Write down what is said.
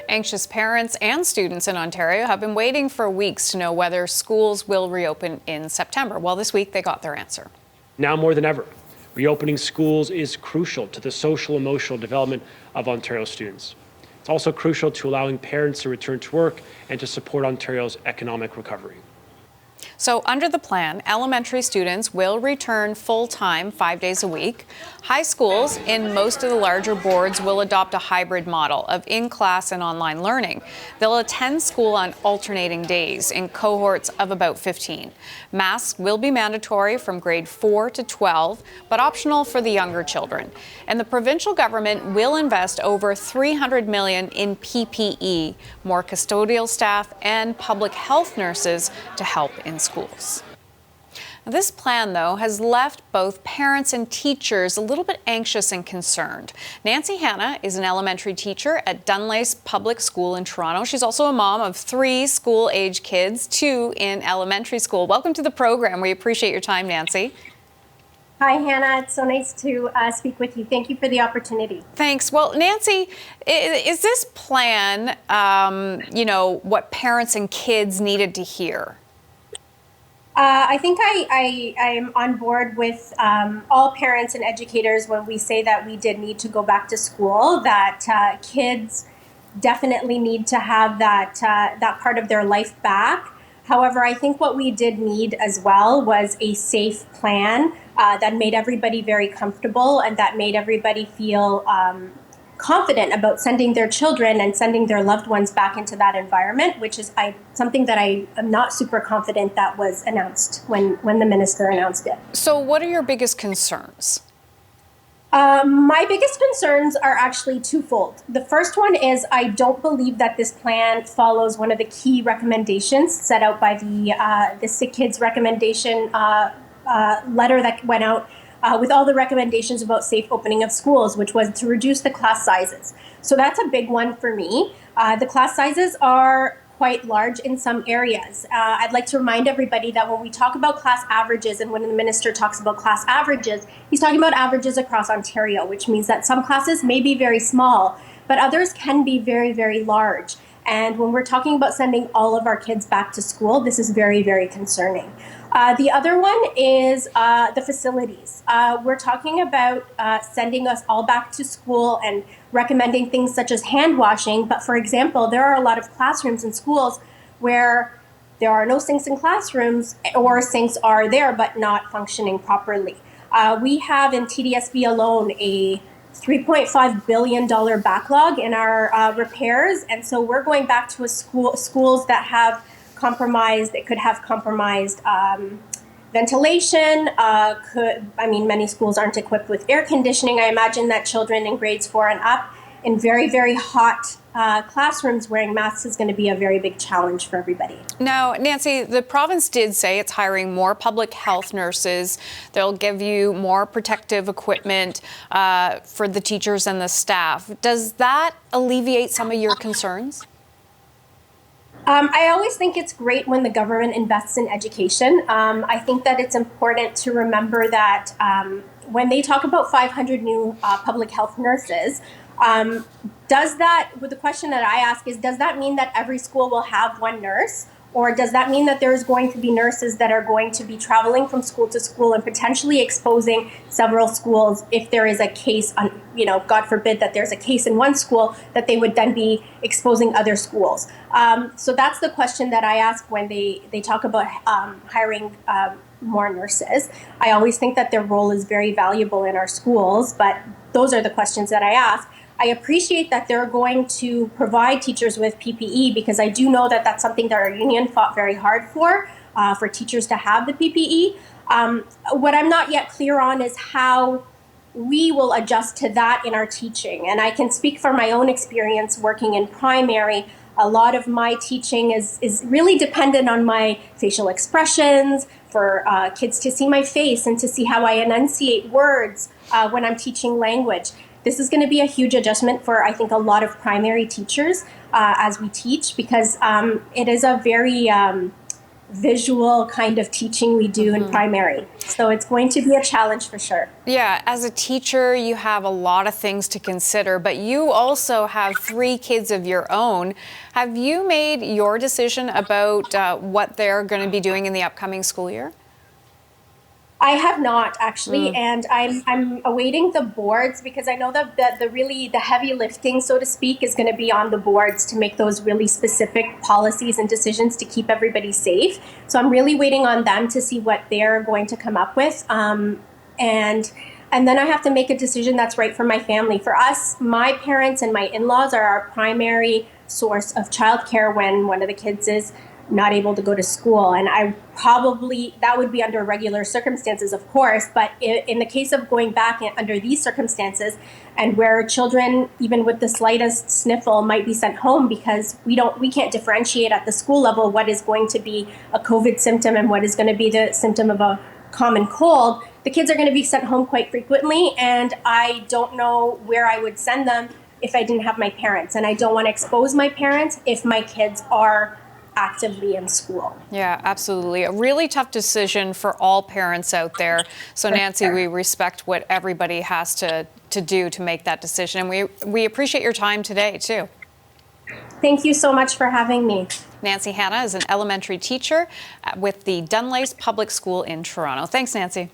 Anxious parents and students in Ontario have been waiting for weeks to know whether schools will reopen in September. Well, this week they got their answer. Now more than ever, reopening schools is crucial to the social-emotional development of Ontario students. It's also crucial to allowing parents to return to work and to support Ontario's economic recovery. So under the plan, elementary students will return full-time 5 days a week. High schools in most of the larger boards will adopt a hybrid model of in-class and online learning. They'll attend school on alternating days in cohorts of about 15. Masks will be mandatory from grade 4 to 12, but optional for the younger children. And the provincial government will invest over $300 million in PPE, more custodial staff, and public health nurses to help in schools. This plan, though, has left both parents and teachers a little bit anxious and concerned. Hanna is an elementary teacher at Dunlace Public School in Toronto. She's also a mom of 3 school-age kids, 2 in elementary school. Welcome to the program. We appreciate your time, Nancy. Hi, Hannah. It's so nice to speak with you. Thank you for the opportunity. Thanks. Well, Nancy, is this plan, what parents and kids needed to hear? I think I'm on board with all parents and educators when we say that we did need to go back to school, that kids definitely need to have that part of their life back. However, I think what we did need as well was a safe plan that made everybody very comfortable and that made everybody feel confident about sending their children and sending their loved ones back into that environment, which is something that I am not super confident that was announced when the minister announced it. So what are your biggest concerns? My biggest concerns are actually twofold. The first one is I don't believe that this plan follows one of the key recommendations set out by the Sick Kids recommendation letter that went out with all the recommendations about safe opening of schools, which was to reduce the class sizes. So that's a big one for me. The class sizes are quite large in some areas. I'd like to remind everybody that when we talk about class averages and when the minister talks about class averages, he's talking about averages across Ontario, which means that some classes may be very small, but others can be very, very large. And when we're talking about sending all of our kids back to school, this is very, very concerning. The other one is the facilities. We're talking about sending us all back to school and recommending things such as hand washing. But for example, there are a lot of classrooms in schools where there are no sinks in classrooms, or sinks are there but not functioning properly. We have in TDSB alone a $3.5 billion backlog in our repairs. And so we're going back to schools that have compromised, it could have compromised ventilation. Many schools aren't equipped with air conditioning. I imagine that children in grades 4 and up in very, very hot classrooms wearing masks is going to be a very big challenge for everybody. Now, Nancy, the province did say it's hiring more public health nurses. They'll give you more protective equipment for the teachers and the staff. Does that alleviate some of your concerns? I always think it's great when the government invests in education. I think that it's important to remember that when they talk about 500 new public health nurses, the question that I ask is, does that mean that every school will have one nurse? Or does that mean that there's going to be nurses that are going to be traveling from school to school and potentially exposing several schools if there is a case, God forbid that there's a case in one school, that they would then be exposing other schools? So that's the question that I ask when they talk about hiring more nurses. I always think that their role is very valuable in our schools, but those are the questions that I ask. I appreciate that they're going to provide teachers with PPE, because I do know that that's something that our union fought very hard for teachers to have the PPE. What I'm not yet clear on is how we will adjust to that in our teaching. And I can speak from my own experience working in primary. A lot of my teaching is really dependent on my facial expressions, for kids to see my face and to see how I enunciate words when I'm teaching language. This is going to be a huge adjustment for, I think, a lot of primary teachers as we teach, because it is a very visual kind of teaching we do in primary. So it's going to be a challenge for sure. Yeah, as a teacher, you have a lot of things to consider, but you also have 3 kids of your own. Have you made your decision about what they're going to be doing in the upcoming school year? I have not actually, and I'm awaiting the boards because I know that the heavy lifting, so to speak, is going to be on the boards to make those really specific policies and decisions to keep everybody safe. So I'm really waiting on them to see what they're going to come up with, and then I have to make a decision that's right for my family. For us, my parents and my in-laws are our primary source of childcare when one of the kids is not able to go to school. And that would be under regular circumstances, of course, but in the case of going back under these circumstances and where children, even with the slightest sniffle, might be sent home because we can't differentiate at the school level what is going to be a COVID symptom and what is going to be the symptom of a common cold, the kids are going to be sent home quite frequently, and I don't know where I would send them if I didn't have my parents. And I don't want to expose my parents if my kids are actively in school. Yeah, absolutely. A really tough decision for all parents out there. So Nancy, we respect what everybody has to do to make that decision. And we appreciate your time today too. Thank you so much for having me. Nancy Hanna is an elementary teacher with the Dunlace Public School in Toronto. Thanks, Nancy.